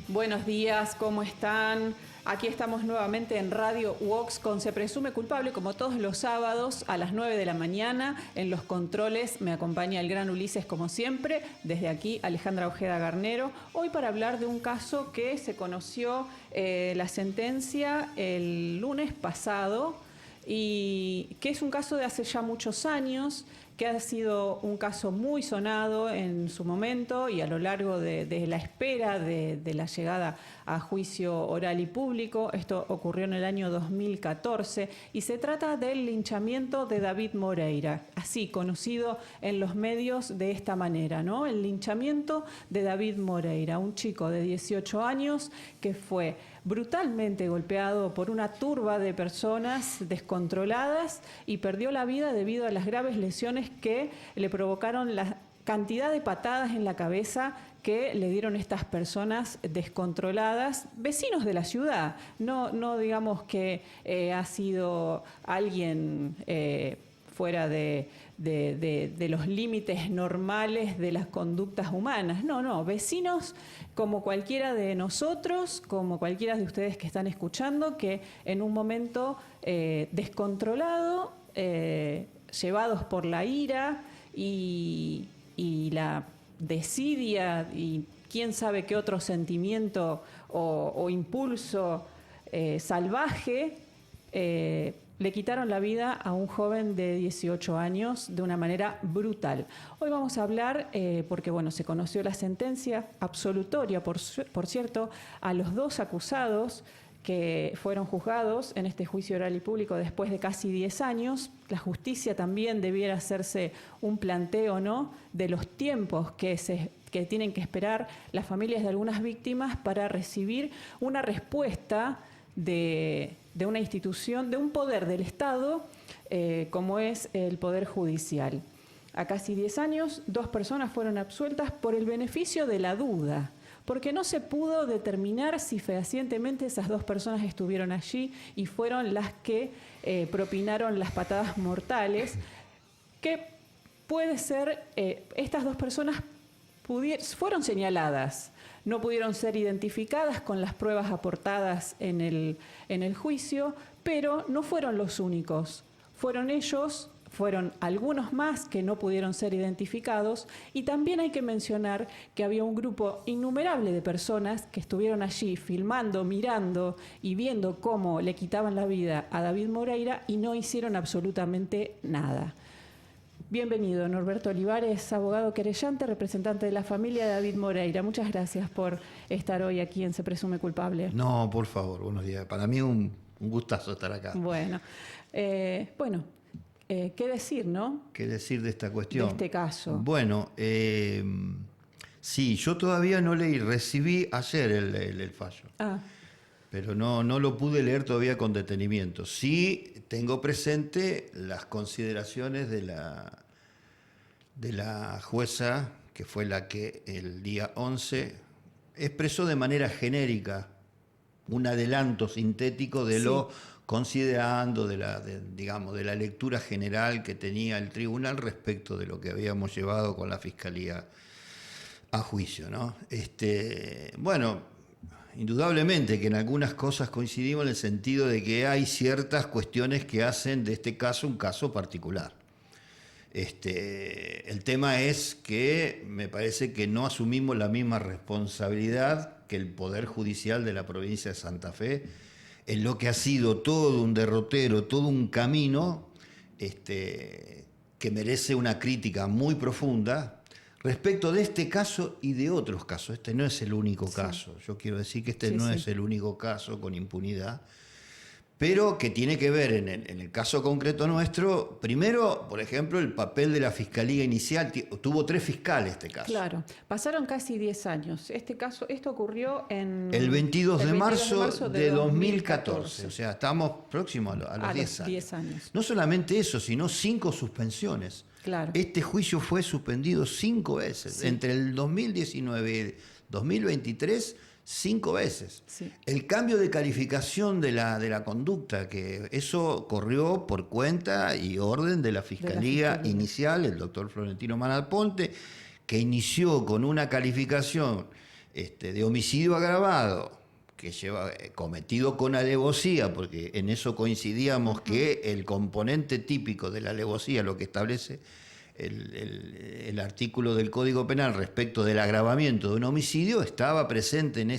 Buenos días, ¿cómo están? Aquí estamos nuevamente en Radio Vox con Se Presume Culpable, como todos los sábados a las 9 de la mañana. En los controles me acompaña el gran Ulises, como siempre. Desde aquí, Alejandra Ojeda Garnero. Hoy para hablar de un caso que se conoció la sentencia el lunes pasado y que es un caso de hace ya muchos años, que ha sido un caso muy sonado en su momento y a lo largo de la espera de la llegada a juicio oral y público. Esto ocurrió en el año 2014 y se trata del linchamiento de David Moreira, así conocido en los medios de esta manera, ¿no? El linchamiento de David Moreira, un chico de 18 años que fue brutalmente golpeado por una turba de personas descontroladas y perdió la vida debido a las graves lesiones que le provocaron la cantidad de patadas en la cabeza que le dieron estas personas descontroladas, vecinos de la ciudad. No digamos que ha sido alguien fuera de los límites normales de las conductas humanas. No, vecinos como cualquiera de nosotros, como cualquiera de ustedes que están escuchando, que en un momento descontrolado, llevados por la ira y la desidia y quién sabe qué otro sentimiento o impulso salvaje, le quitaron la vida a un joven de 18 años de una manera brutal. Hoy vamos a hablar, porque bueno, se conoció la sentencia absolutoria, por cierto, a los dos acusados que fueron juzgados en este juicio oral y público después de casi 10 años. La justicia también debiera hacerse un planteo, ¿no?, de los tiempos que tienen que esperar las familias de algunas víctimas para recibir una respuesta de una institución, de un poder del Estado, como es el Poder Judicial. A casi 10 años, 2 personas fueron absueltas por el beneficio de la duda, porque no se pudo determinar si fehacientemente esas 2 personas estuvieron allí y fueron las que propinaron las patadas mortales, que puede ser, estas 2 personas fueron señaladas, no pudieron ser identificadas con las pruebas aportadas en el juicio, pero no fueron los únicos. Fueron ellos, fueron algunos más que no pudieron ser identificados, y también hay que mencionar que había un grupo innumerable de personas que estuvieron allí filmando, mirando y viendo cómo le quitaban la vida a David Moreira y no hicieron absolutamente nada. Bienvenido, Norberto Olivares, abogado querellante, representante de la familia de David Moreira. Muchas gracias por estar hoy aquí en Se Presume Culpable. No, por favor, buenos días. Para mí un gustazo estar acá. Bueno, ¿qué decir, no? ¿Qué decir de esta cuestión? De este caso. Bueno, sí, yo todavía no leí, recibí ayer el fallo. Pero no lo pude leer todavía con detenimiento. Sí tengo presente las consideraciones de la jueza, que fue la que el día 11 expresó de manera genérica un adelanto sintético de lo considerando de la lectura general que tenía el tribunal respecto de lo que habíamos llevado con la Fiscalía a juicio, ¿no? Bueno, indudablemente que en algunas cosas coincidimos en el sentido de que hay ciertas cuestiones que hacen de este caso un caso particular. El tema es que me parece que no asumimos la misma responsabilidad que el Poder Judicial de la provincia de Santa Fe en lo que ha sido todo un derrotero, todo un camino que merece una crítica muy profunda respecto de este caso y de otros casos. Este no es el único caso. Yo quiero decir que no es el único caso con impunidad, pero que tiene que ver en el caso concreto nuestro, primero, por ejemplo, el papel de la Fiscalía inicial. Tuvo 3 fiscales este caso. Claro, pasaron casi 10 años. Esto ocurrió el 22 de marzo de 2014. O sea, estamos próximos a los 10 años. No solamente eso, sino 5 suspensiones. Claro. Este juicio fue suspendido 5 veces. Sí. Entre el 2019 y el 2023, 5 veces. Sí. El cambio de calificación de la conducta, que eso corrió por cuenta y orden de la Fiscalía inicial, el doctor Florentino Manalponte, que inició con una calificación de homicidio agravado, que lleva cometido con alevosía, porque en eso coincidíamos que el componente típico de la alevosía, lo que establece el artículo del Código Penal respecto del agravamiento de un homicidio, estaba presente en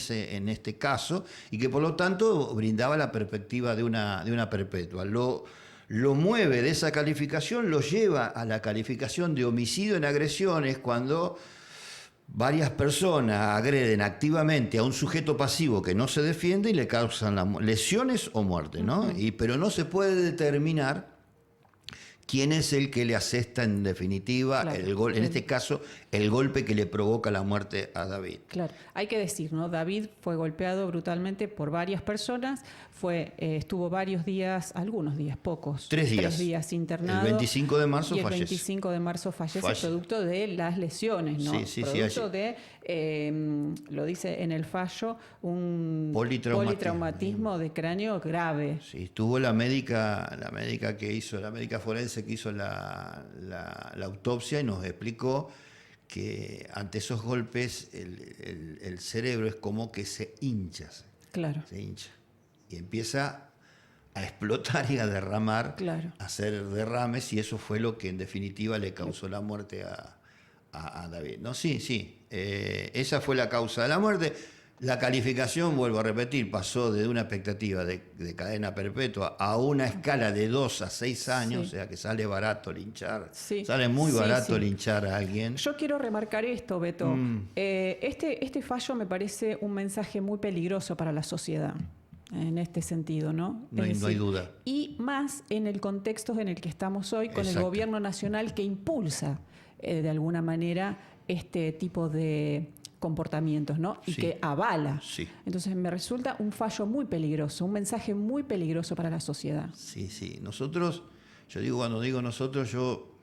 este caso y que por lo tanto brindaba la perspectiva de una perpetua. Lo mueve de esa calificación, lo lleva a la calificación de homicidio en agresiones cuando varias personas agreden activamente a un sujeto pasivo que no se defiende y le causan lesiones o muerte, ¿no? Pero no se puede determinar quién es el que le asesta en definitiva, claro, en este caso, el golpe que le provoca la muerte a David. Claro, hay que decir, ¿no? David fue golpeado brutalmente por varias personas, estuvo varios días, algunos días, pocos. 3 días. 3 días internado. El 25 de marzo y el fallece. 25 de marzo fallece producto de las lesiones, ¿no? Sí, producto de, lo dice en el fallo, un politraumatismo de cráneo grave. Sí, estuvo la médica forense que hizo la autopsia y nos explicó que ante esos golpes el cerebro es como que se hincha. Claro. Se hincha. Y empieza a explotar y a derramar, claro, a hacer derrames, y eso fue lo que en definitiva le causó la muerte a David. ¿No? Sí, esa fue la causa de la muerte. La calificación, vuelvo a repetir, pasó de una expectativa de cadena perpetua a una escala de 2 a 6 años, sí, o sea que sale barato linchar, sí, sale muy barato, sí, linchar a alguien. Yo quiero remarcar esto, Beto. Este fallo me parece un mensaje muy peligroso para la sociedad, en este sentido, ¿no? No hay duda. Y más en el contexto en el que estamos hoy, con el gobierno nacional que impulsa, de alguna manera, este tipo de comportamientos, ¿no? Y sí, que avala. Sí. Entonces me resulta un fallo muy peligroso, un mensaje muy peligroso para la sociedad. Sí. Nosotros, cuando digo nosotros, yo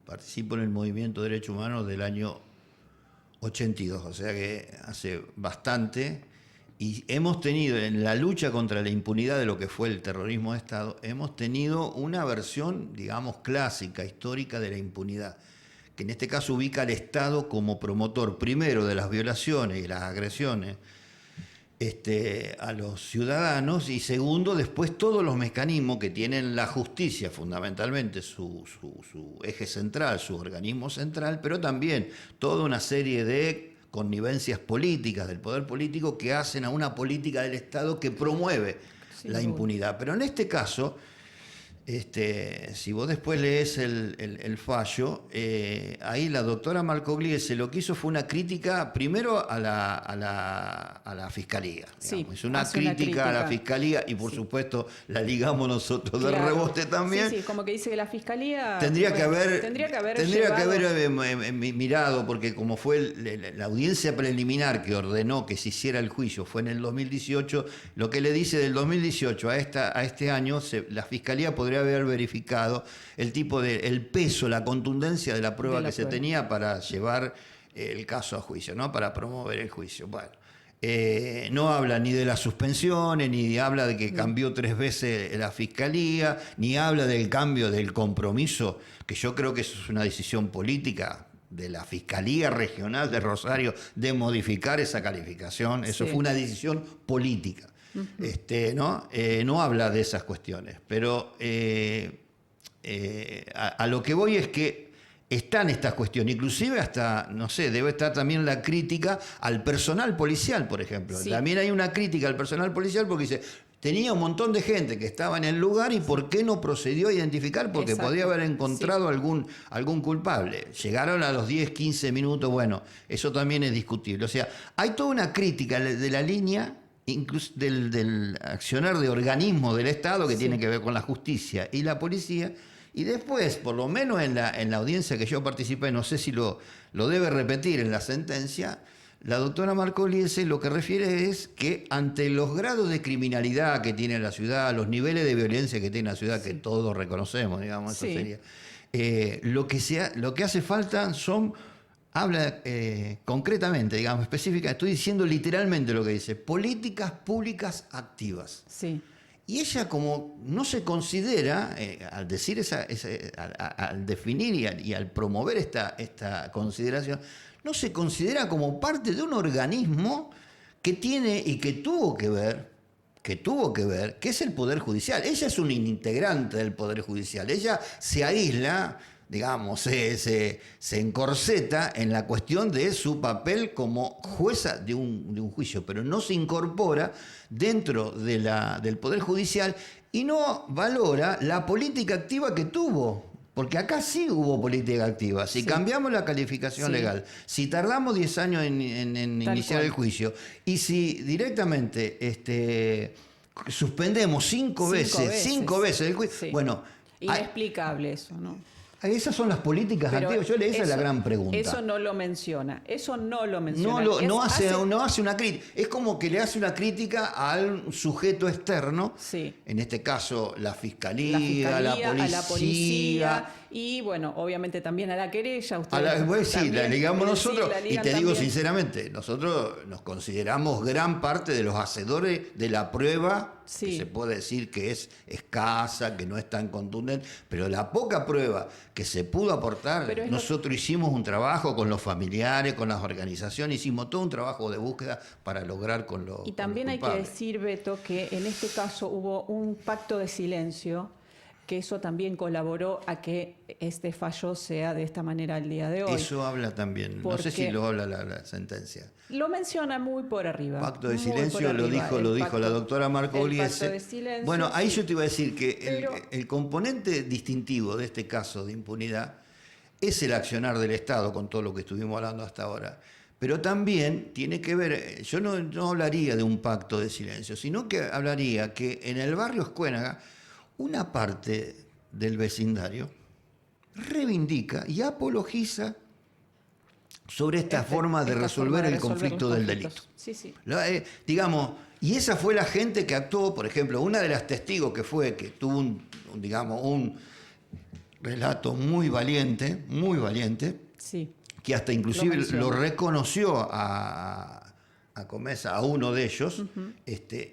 participo en el movimiento de derechos humanos del año 82, o sea que hace bastante, y hemos tenido, en la lucha contra la impunidad de lo que fue el terrorismo de Estado, hemos tenido una versión, digamos, clásica, histórica de la impunidad, que en este caso ubica al Estado como promotor primero de las violaciones y las agresiones a los ciudadanos, y segundo, después todos los mecanismos que tienen la justicia, fundamentalmente su eje central, su organismo central, pero también toda una serie de connivencias políticas del poder político que hacen a una política del Estado que promueve la impunidad. Pero en este caso, si vos después lees el fallo, ahí la doctora Marcogliese lo que hizo fue una crítica primero a la Fiscalía. Sí, es una crítica a la Fiscalía, y por supuesto la ligamos nosotros de rebote también. Sí, como que dice que la Fiscalía tendría que haber mirado, porque como fue la audiencia preliminar que ordenó que se hiciera el juicio fue en el 2018, lo que le dice del 2018 a este año, la Fiscalía podría haber verificado el peso, la contundencia de la prueba que se tenía para llevar el caso a juicio, ¿no? Para promover el juicio. Bueno, no habla ni de las suspensiones, ni habla de que cambió 3 veces la Fiscalía, ni habla del cambio del compromiso, que yo creo que eso es una decisión política de la Fiscalía Regional de Rosario de modificar esa calificación. Eso fue una decisión política. No habla de esas cuestiones, pero a lo que voy es que están estas cuestiones, inclusive hasta, no sé, debe estar también la crítica al personal policial, por ejemplo. Sí. También hay una crítica al personal policial porque dice, tenía un montón de gente que estaba en el lugar y ¿por qué no procedió a identificar? Porque podía haber encontrado algún culpable. Llegaron a los 10, 15 minutos, bueno, eso también es discutible. O sea, hay toda una crítica de la línea, incluso del accionar de organismos del Estado que tiene que ver con la justicia y la policía, y después, por lo menos en la audiencia que yo participé, no sé si lo debe repetir en la sentencia, la doctora Marcogliese lo que refiere es que ante los grados de criminalidad que tiene la ciudad, los niveles de violencia que tiene la ciudad, que todos reconocemos, digamos, eso sería, lo que hace falta son... Habla concretamente, digamos, específica, estoy diciendo literalmente lo que dice, políticas públicas activas. Sí. Y ella, como no se considera, al decir al definir y al promover esta consideración, no se considera como parte de un organismo que tiene y que tuvo que ver, que es el Poder Judicial. Ella es un integrante del Poder Judicial. Ella se aísla, digamos, se encorseta en la cuestión de su papel como jueza de un juicio, pero no se incorpora dentro del Poder Judicial y no valora la política activa que tuvo. Porque acá sí hubo política activa. Si cambiamos la calificación legal, si tardamos 10 años en iniciar el juicio, y si directamente suspendemos 5 veces el juicio, bueno... Inexplicable eso, ¿no? Esas son las políticas activas. Esa es la gran pregunta. Eso no lo menciona. No hace una crítica. Es como que le hace una crítica al sujeto externo. Sí. En este caso, la fiscalía, a la policía. Y bueno, obviamente también a la querella. La ligamos nosotros. Y te digo sinceramente, nosotros nos consideramos gran parte de los hacedores de la prueba. Que se puede decir que es escasa, que no es tan contundente, pero la poca prueba que se pudo aportar, nosotros hicimos un trabajo con los familiares, con las organizaciones, hicimos todo un trabajo de búsqueda para lograr con los Y también con los hay que decir, Beto, que en este caso hubo un pacto de silencio, que eso también colaboró a que este fallo sea de esta manera el día de hoy. Eso habla también, no sé si lo habla la sentencia. Lo menciona muy por arriba. Pacto de silencio, lo dijo la doctora Marcogliese. Bueno, ahí yo te iba a decir que el componente distintivo de este caso de impunidad es el accionar del Estado, con todo lo que estuvimos hablando hasta ahora. Pero también tiene que ver, yo no hablaría de un pacto de silencio, sino que hablaría que en el barrio Escuénaga, una parte del vecindario reivindica y apologiza sobre esta forma de resolver el conflicto del delito. Sí. Digamos, y esa fue la gente que actuó, por ejemplo, una de las testigos que tuvo un relato muy valiente, que hasta inclusive lo reconoció a Comesa, a uno de ellos,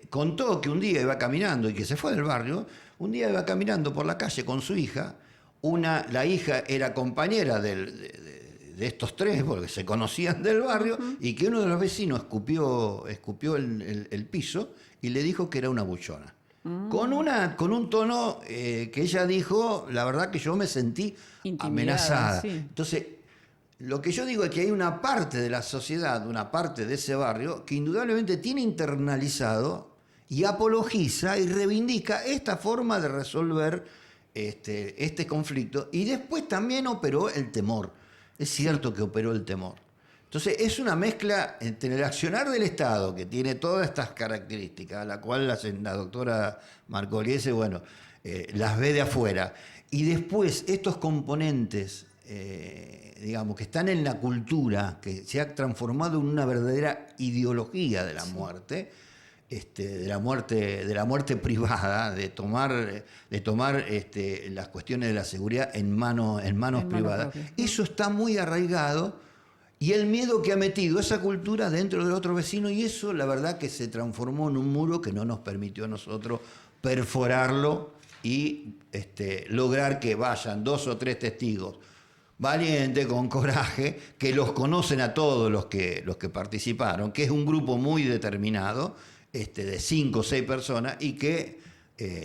contó que un día iba caminando y que se fue del barrio, un día iba caminando por la calle con su hija, la hija era compañera de estos tres, porque se conocían del barrio, y que uno de los vecinos escupió el piso y le dijo que era una buchona. Con un tono que ella dijo, la verdad que yo me sentí amenazada. Sí. Entonces, lo que yo digo es que hay una parte de la sociedad, una parte de ese barrio, que indudablemente tiene internalizado y apologiza y reivindica esta forma de resolver este conflicto. Y después también operó el temor. Es cierto que operó el temor. Entonces es una mezcla entre el accionar del Estado, que tiene todas estas características, a la cual la doctora Marcogliese, las ve de afuera. Y después estos componentes, digamos, que están en la cultura, que se ha transformado en una verdadera ideología de la muerte, de la muerte privada, de tomar las cuestiones de la seguridad en manos privadas. Eso está muy arraigado, y el miedo que ha metido esa cultura dentro del otro vecino, y eso la verdad que se transformó en un muro que no nos permitió a nosotros perforarlo y lograr que vayan 2 o 3 testigos valientes, con coraje, que los conocen a todos los que participaron, que es un grupo muy determinado, de 5 o 6 personas, y que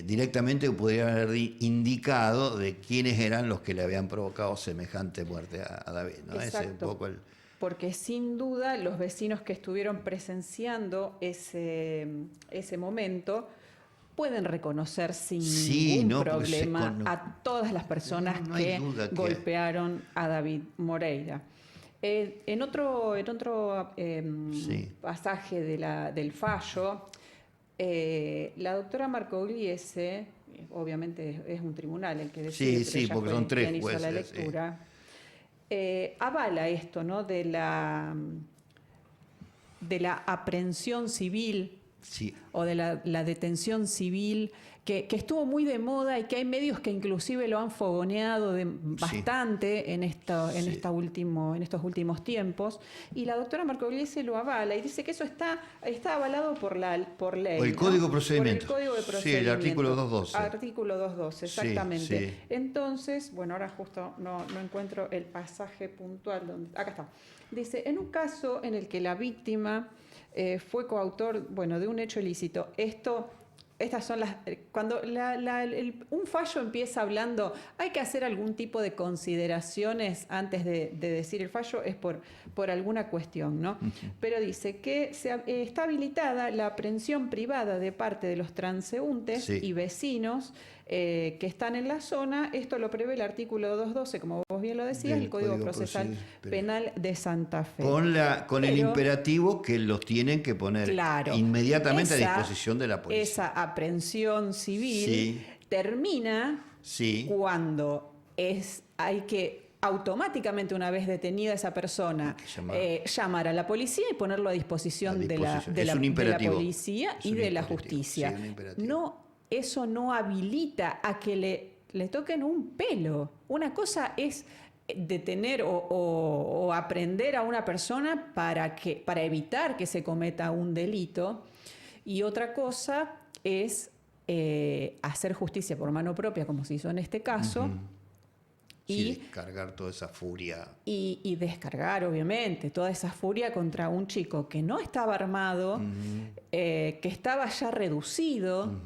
directamente podrían haber indicado de quiénes eran los que le habían provocado semejante muerte a David, ¿no? Exacto. Ese es un poco porque sin duda los vecinos que estuvieron presenciando ese momento pueden reconocer sin ningún problema a todas las personas que golpearon a David Moreira. En otro pasaje del fallo, la doctora Marcogliese, obviamente es un tribunal el que decide, sí, porque son 3 quien hizo la lectura, avala esto, ¿no? de la aprehensión civil Sí. o de la detención civil, que estuvo muy de moda y que hay medios que inclusive lo han fogoneado bastante en estos últimos tiempos. Y la doctora Marcogliese lo avala y dice que eso está avalado por ley. Por el Código de Procedimiento. Por el Código de Procedimiento. Sí, el artículo 212. Artículo 212, exactamente. Sí. Entonces, bueno, ahora justo no encuentro el pasaje puntual. Acá está. Dice, en un caso en el que la víctima fue coautor, de un hecho ilícito, estas son las... Cuando un fallo empieza hablando, hay que hacer algún tipo de consideraciones antes de decir el fallo, es por alguna cuestión, ¿no? Uh-huh. Pero dice que está habilitada la aprehensión privada de parte de los transeúntes y vecinos que están en la zona. Esto lo prevé el artículo 212, como vos bien lo decías, el Código Procesal Penal de Santa Fe. Con el imperativo que los tienen que poner inmediatamente a disposición de la policía. Esa aprehensión civil termina cuando hay que automáticamente, una vez detenida esa persona, llamar a la policía y ponerlo a disposición de la policía y de la justicia. Eso no habilita a que le toquen un pelo. Una cosa es detener o aprender a una persona para evitar que se cometa un delito, y otra cosa es hacer justicia por mano propia, como se hizo en este caso. Uh-huh. Y descargar toda esa furia. Y descargar, obviamente, toda esa furia contra un chico que no estaba armado, que estaba ya reducido,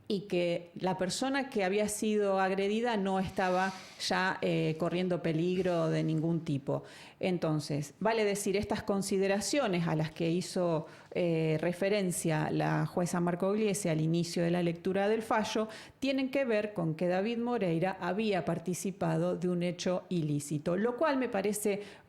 y que la persona que había sido agredida no estaba ya corriendo peligro de ningún tipo. Entonces, vale decir, estas consideraciones a las que hizo referencia la jueza Marcogliese al inicio de la lectura del fallo tienen que ver con que David Moreira había participado de un hecho ilícito, lo cual me parece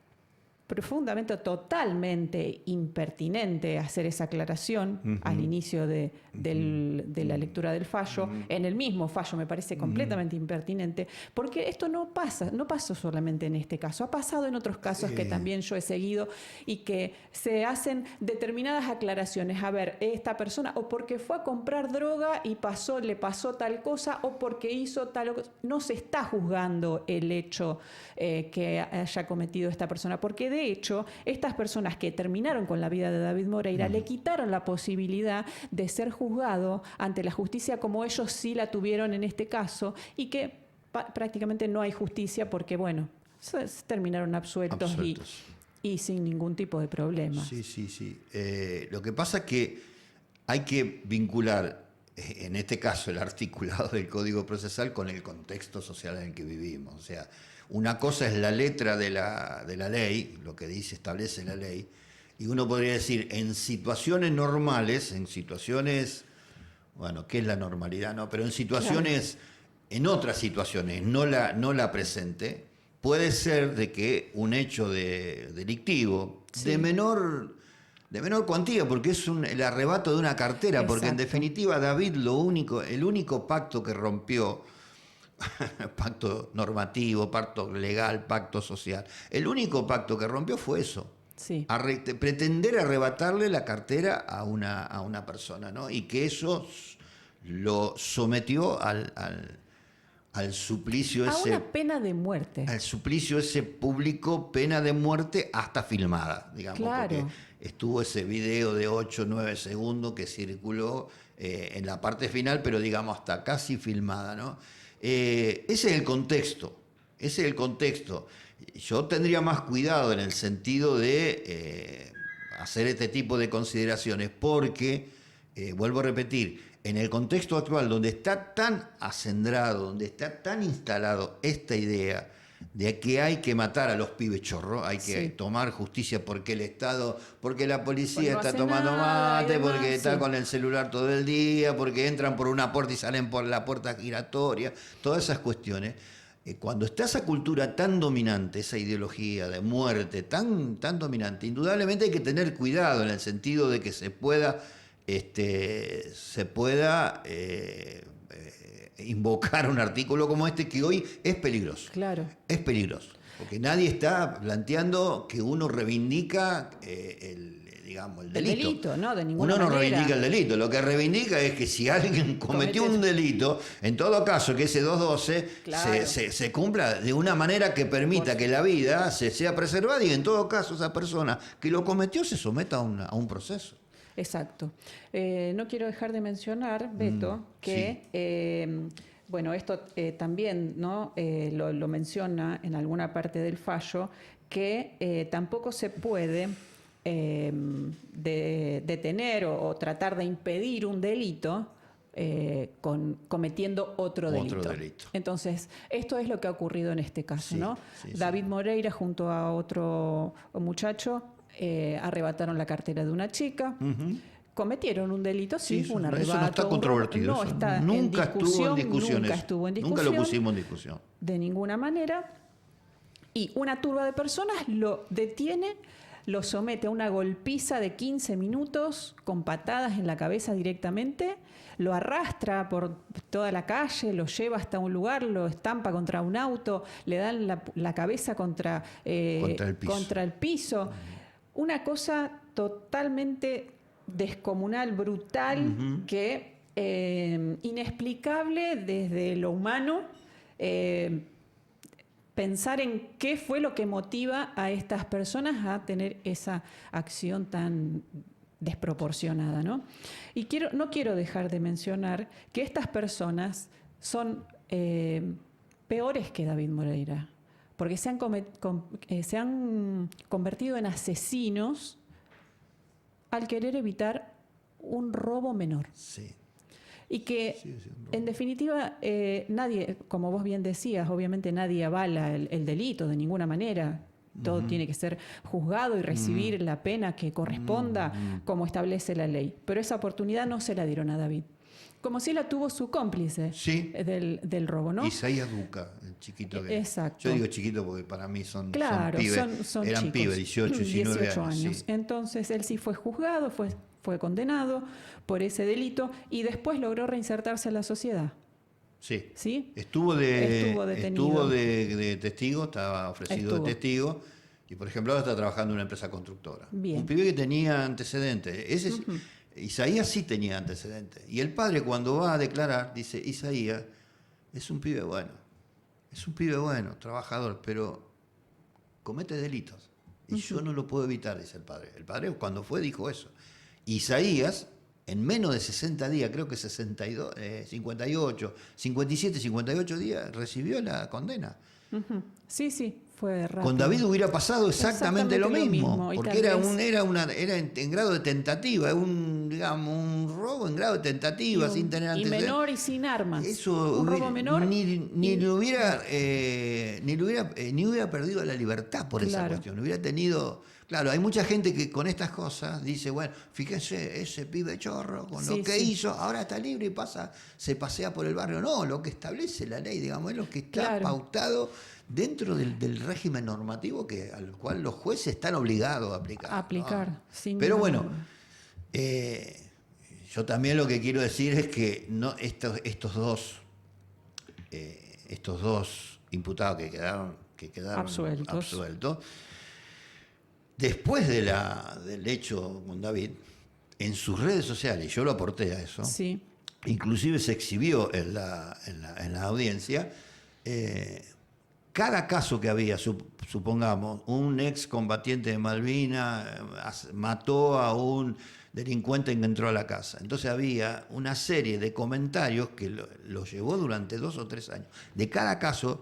profundamente, totalmente impertinente hacer esa aclaración al inicio de la lectura del fallo. En el mismo fallo me parece completamente impertinente, porque esto no pasó solamente en este caso, ha pasado en otros casos que también yo he seguido, y que se hacen determinadas aclaraciones. A ver, esta persona, o porque fue a comprar droga y le pasó tal cosa, o porque hizo tal cosa. No se está juzgando el hecho que haya cometido esta persona, porque de hecho, estas personas que terminaron con la vida de David Moreira le quitaron la posibilidad de ser juzgado ante la justicia como ellos sí la tuvieron en este caso, y que prácticamente no hay justicia porque, se terminaron absueltos. Y sin ningún tipo de problema. Sí. Lo que pasa es que hay que vincular, en este caso, el articulado del Código Procesal con el contexto social en el que vivimos. O sea, una cosa es la letra de la ley, lo que establece la ley, y uno podría decir, en situaciones normales, ¿qué es la normalidad? No, pero en situaciones, en otras situaciones, no la presente, puede ser de que un hecho delictivo de menor cuantía, porque es el arrebato de una cartera. Exacto. Porque en definitiva David el único pacto que rompió, pacto normativo, pacto legal, pacto social, el único pacto que rompió fue eso. Sí. Pretender arrebatarle la cartera a una persona, ¿no? Y que eso lo sometió al suplicio ese. A una pena de muerte. Al suplicio ese público, pena de muerte hasta filmada, digamos. Claro. Porque estuvo ese video de 8 o 9 segundos que circuló en la parte final, pero digamos hasta casi filmada, ¿no? Ese es el contexto. Yo tendría más cuidado en el sentido de hacer este tipo de consideraciones, porque, vuelvo a repetir, en el contexto actual, donde está tan acendrado, donde está tan instalado esta idea de que hay que matar a los pibes chorros, hay que tomar justicia porque el Estado, porque la policía está tomando mate, porque está con el celular todo el día, porque entran por una puerta y salen por la puerta giratoria, todas esas cuestiones. Cuando está esa cultura tan dominante, esa ideología de muerte tan dominante, indudablemente hay que tener cuidado en el sentido de que se pueda invocar un artículo como este, que hoy es peligroso. Claro. Es peligroso, porque nadie está planteando que uno reivindica digamos, el del delito. delito, ¿no? De ninguna Uno no manera. reivindica el delito, lo que reivindica es que si alguien cometió un delito, en todo caso que ese 212 Claro. se cumpla de una manera que permita que la vida sea preservada y en todo caso esa persona que lo cometió se someta a un proceso. Exacto. No quiero dejar de mencionar, Beto, que bueno, esto también, ¿no? Lo menciona en alguna parte del fallo, que tampoco se puede detener o tratar de impedir un delito cometiendo otro delito. Entonces, esto es lo que ha ocurrido en este caso, ¿no? David Moreira junto a otro muchacho arrebataron la cartera de una chica. Cometieron un delito, un arrebato. Eso no está controvertido. No está nunca en discusión, estuvo en discusión. Nunca estuvo en discusión. Nunca lo pusimos en discusión. De ninguna manera. Y una turba de personas lo detiene, lo somete a una golpiza de 15 minutos con patadas en la cabeza directamente, lo arrastra por toda la calle, lo lleva hasta un lugar, lo estampa contra un auto, le dan la cabeza contra el piso. Una cosa totalmente descomunal, brutal, que inexplicable desde lo humano. Pensar en qué fue lo que motiva a estas personas a tener esa acción tan desproporcionada, ¿no? Y no quiero dejar de mencionar que estas personas son peores que David Moreira, porque se han convertido en asesinos al querer evitar un robo menor. Sí. Y que, en definitiva, nadie, como vos bien decías, obviamente nadie avala el delito de ninguna manera. Todo tiene que ser juzgado y recibir la pena que corresponda como establece la ley. Pero esa oportunidad no se la dieron a David. Como si la tuvo su cómplice del robo, ¿no? Isaías Duca, el chiquito. Exacto. Yo digo chiquito porque para mí son claro, pibes. Son eran chicos, pibes, 18, 19 años. Sí. Entonces él sí fue juzgado, fue condenado por ese delito y después logró reinsertarse en la sociedad. Sí. ¿Sí? Estuvo detenido. de testigo, estaba ofrecido de testigo. Y por ejemplo, ahora está trabajando en una empresa constructora. Bien. Un pibe que tenía antecedentes. Isaías sí tenía antecedentes. Y el padre, cuando va a declarar, dice: Isaías es un pibe bueno. Es un pibe bueno, trabajador, pero comete delitos. Y yo no lo puedo evitar, dice el padre. El padre, cuando fue, dijo eso. Isaías, en menos de 60 días, creo que 58, 57, 58 días, recibió la condena. Sí, fue rápido. Con David hubiera pasado exactamente lo mismo, porque era en grado de tentativa, un robo en grado de tentativa, sin tener antecedentes. Y menor y sin armas. Eso un robo menor. Ni hubiera perdido la libertad por esa cuestión. Hubiera tenido. Claro, hay mucha gente que con estas cosas dice: bueno, fíjense, ese pibe chorro, con lo que hizo, ahora está libre y se pasea por el barrio. No, lo que establece la ley, digamos, es lo que está pautado dentro del régimen normativo al cual los jueces están obligados a aplicar. ¿No? Pero bueno, yo también lo que quiero decir es que estos dos imputados que quedaron absueltos, después del hecho con David, en sus redes sociales, yo lo aporté a eso, inclusive se exhibió en la audiencia, cada caso que había, supongamos, un excombatiente de Malvinas mató a un delincuente que entró a la casa. Entonces había una serie de comentarios que lo llevó durante 2 o 3 años. De cada caso,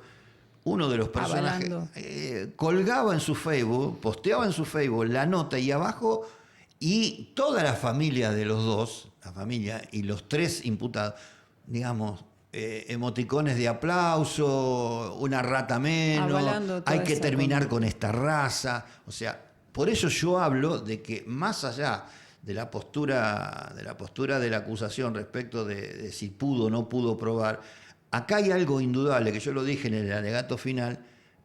uno de los personajes colgaba en su Facebook, posteaba en su Facebook la nota y abajo, y toda la familia de los dos, la familia y los 3 imputados, digamos, emoticones de aplauso, una rata menos, hay que terminar con esta raza. O sea, por eso yo hablo de que más allá de la postura de la acusación respecto de si pudo o no pudo probar, acá hay algo indudable, que yo lo dije en el alegato final,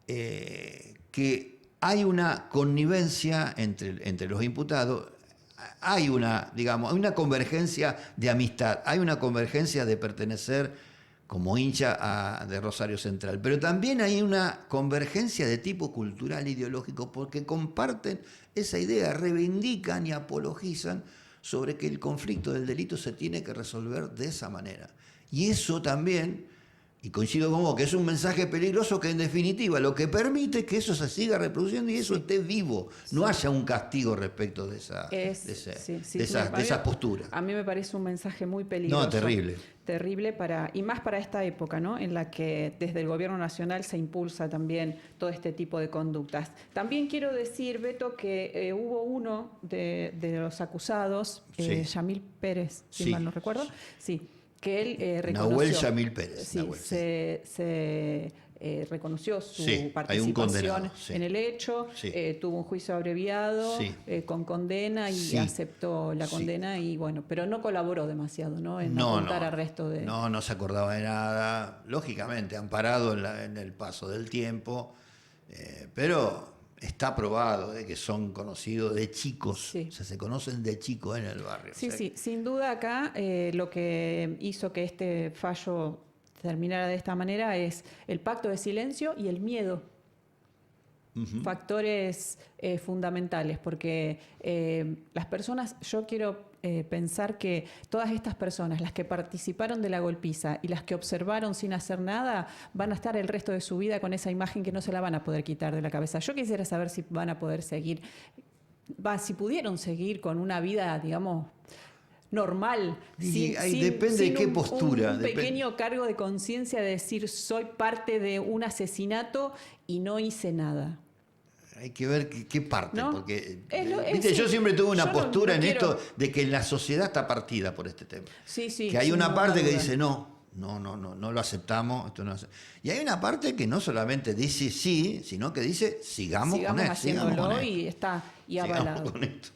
que hay una connivencia entre los imputados, hay una convergencia de amistad, hay una convergencia de pertenecer como hincha de Rosario Central. Pero también hay una convergencia de tipo cultural e ideológico, porque comparten esa idea, reivindican y apologizan sobre que el conflicto del delito se tiene que resolver de esa manera. Y eso también, y coincido con vos, que es un mensaje peligroso que en definitiva lo que permite es que eso se siga reproduciendo y eso esté vivo, no haya un castigo respecto de esa postura. A mí me parece un mensaje muy peligroso. No, terrible. Terrible y más para esta época, ¿no? En la que desde el gobierno nacional se impulsa también todo este tipo de conductas. También quiero decir, Beto, que hubo uno de los acusados, Yamil Pérez, si mal no recuerdo, que él reconoció. Nahuel Yamil Pérez. Sí, Nahuel, se reconoció su participación hay un condenado, en el hecho, tuvo un juicio abreviado con condena y aceptó la condena y bueno, pero no colaboró demasiado, ¿no? En apuntar al resto de... No se acordaba de nada, lógicamente amparado en el paso del tiempo, pero está probado de que son conocidos de chicos, o sea, se conocen de chicos en el barrio. Sí, sin duda acá lo que hizo que este fallo terminara de esta manera es el pacto de silencio y el miedo. Factores fundamentales, porque las personas, yo quiero pensar que todas estas personas, las que participaron de la golpiza y las que observaron sin hacer nada, van a estar el resto de su vida con esa imagen que no se la van a poder quitar de la cabeza. Yo quisiera saber si van a poder seguir, si pudieron seguir con una vida, digamos, normal, depende de qué postura. Un pequeño cargo de conciencia de decir soy parte de un asesinato y no hice nada. Hay que ver qué parte, ¿no? Porque yo siempre tuve una postura en esto de que la sociedad está partida por este tema. Sí, que hay una parte que dice no lo aceptamos, esto no y hay una parte que no solamente dice sí, sino que dice sigamos con esto, haciéndolo y está avalado. Con esto.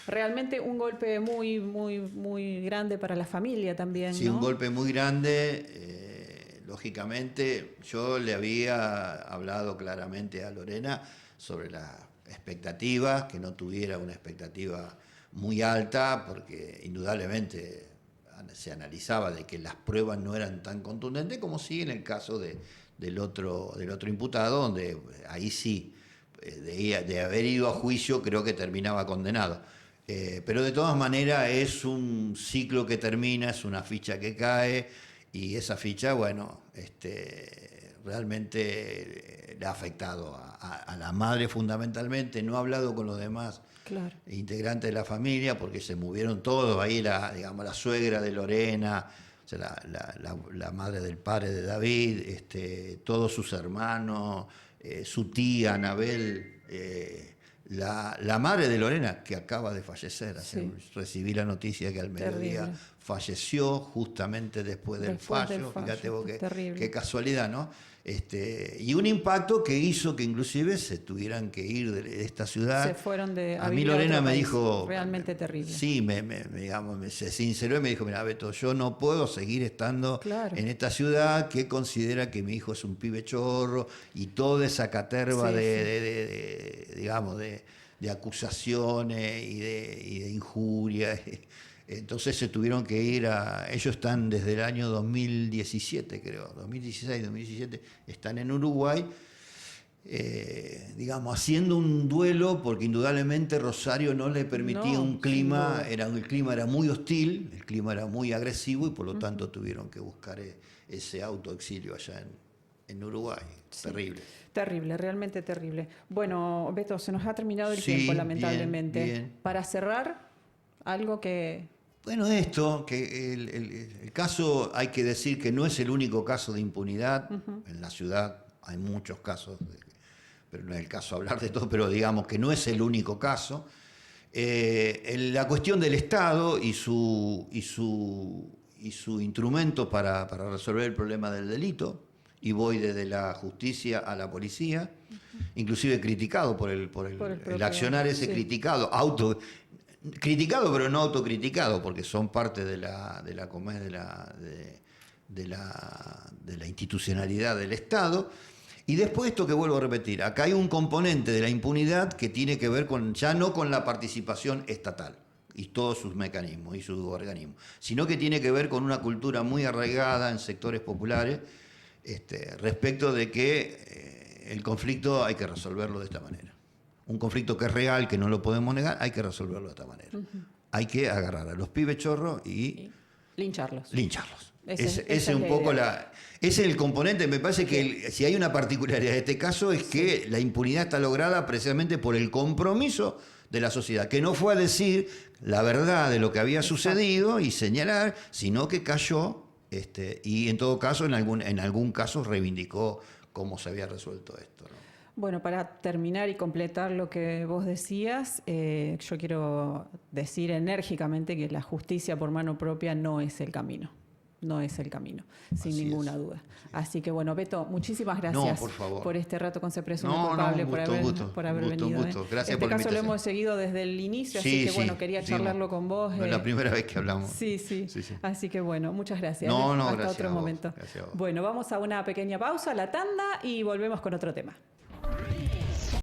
Realmente un golpe muy, muy, muy grande para la familia también. Sí, ¿no? Un golpe muy grande. Lógicamente, yo le había hablado claramente a Lorena sobre las expectativas, que no tuviera una expectativa muy alta, porque indudablemente se analizaba de que las pruebas no eran tan contundentes como sí en el caso del otro imputado, donde ahí sí, de haber ido a juicio, creo que terminaba condenado. Pero de todas maneras es un ciclo que termina, es una ficha que cae, y esa ficha, bueno, realmente le ha afectado a la madre fundamentalmente. No ha hablado con los demás integrantes de la familia porque se movieron todos. Ahí la suegra de Lorena, o sea, la madre del padre de David, todos sus hermanos, su tía Anabel, la madre de Lorena, que acaba de fallecer. Recibí la noticia que al mediodía falleció justamente después del fallo. Fíjate vos qué casualidad, ¿no? Y un impacto que hizo que inclusive se tuvieran que ir de esta ciudad. Se fueron a mí Lorena me dijo... Realmente terrible. Sí, se sinceró y me dijo, mira, Beto, yo no puedo seguir estando en esta ciudad que considera que mi hijo es un pibe chorro y toda esa caterva de acusaciones y de injurias. Entonces se tuvieron que ir ellos están desde el año 2017, creo, 2016, 2017, están en Uruguay, haciendo un duelo, porque indudablemente Rosario no le permitía un clima, el clima era muy hostil, el clima era muy agresivo, y por lo tanto tuvieron que buscar ese autoexilio allá en Uruguay. Terrible. Terrible, realmente terrible. Bueno, Beto, se nos ha terminado el tiempo, lamentablemente. Bien. Para cerrar, algo que... Bueno, que el caso, hay que decir que no es el único caso de impunidad. En la ciudad hay muchos casos, pero no es el caso hablar de todo, pero digamos que no es el único caso. La cuestión del Estado y su instrumento para resolver el problema del delito, y voy desde la justicia a la policía, inclusive criticado por el accionar ese criticado, criticado pero no autocriticado, porque son parte de la institucionalidad del Estado. Y después esto que vuelvo a repetir, acá hay un componente de la impunidad que tiene que ver ya no con la participación estatal, y todos sus mecanismos y sus organismos, sino que tiene que ver con una cultura muy arraigada en sectores populares respecto de que el conflicto hay que resolverlo de esta manera. Un conflicto que es real, que no lo podemos negar, hay que resolverlo de esta manera. Hay que agarrar a los pibes chorros y lincharlos. Ese es un poco ese es el componente. Me parece que si hay una particularidad de este caso es que la impunidad está lograda precisamente por el compromiso de la sociedad, que no fue a decir la verdad de lo que había sucedido y señalar, sino que cayó y en todo caso en algún caso reivindicó cómo se había resuelto esto, ¿no? Bueno, para terminar y completar lo que vos decías, yo quiero decir enérgicamente que la justicia por mano propia no es el camino. No es el camino, sin ninguna duda. Así que bueno, Beto, muchísimas gracias por este rato con Se Presume Culpable, por haber venido. Gracias por la invitación. Este caso lo hemos seguido desde el inicio, así que bueno, quería charlarlo con vos. No es la primera vez que hablamos. Sí. Así que bueno, muchas gracias. Hasta gracias otro momento. Gracias a vos. Bueno, vamos a una pequeña pausa, la tanda, y volvemos con otro tema.